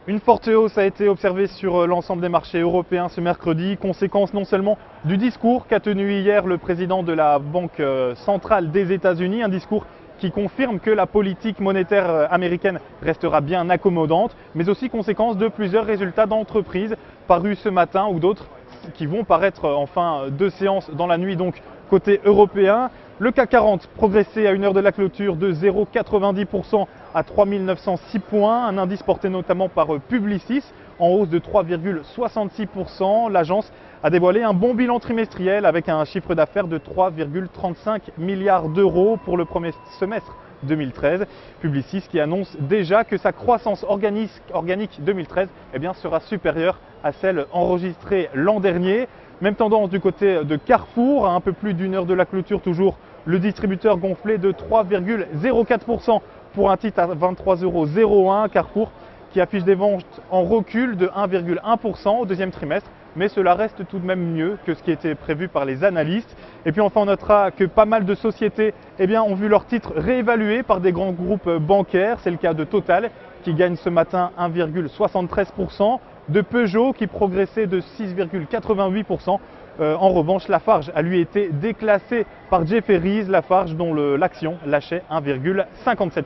Une forte hausse a été observée sur l'ensemble des marchés européens ce mercredi, conséquence non seulement du discours qu'a tenu hier le président de la Banque centrale des États-Unis, un discours qui confirme que la politique monétaire américaine restera bien accommodante, mais aussi conséquence de plusieurs résultats d'entreprises parus ce matin ou d'autres qui vont paraître en fin de séance dans la nuit, donc côté européen. Le CAC 40 progressait à une heure de la clôture de 0,90% à 3906 points, un indice porté notamment par Publicis en hausse de 3,66%. L'agence a dévoilé un bon bilan trimestriel avec un chiffre d'affaires de 3,35 milliards d'euros pour le premier semestre 2013. Publicis qui annonce déjà que sa croissance organique 2013 sera supérieure à celle enregistrée l'an dernier. Même tendance du côté de Carrefour, à un peu plus d'une heure de la clôture toujours, le distributeur gonflé de 3,04% pour un titre à 23,01 €. Carrefour qui affiche des ventes en recul de 1,1% au deuxième trimestre, mais cela reste tout de même mieux que ce qui était prévu par les analystes. Et puis enfin on notera que pas mal de sociétés ont vu leurs titres réévalués par des grands groupes bancaires. C'est le cas de Total qui gagne ce matin 1,73%, de Peugeot qui progressait de 6,88%. En revanche, Lafarge a lui été déclassé par Jefferies, Lafarge dont l'action lâchait 1,57%.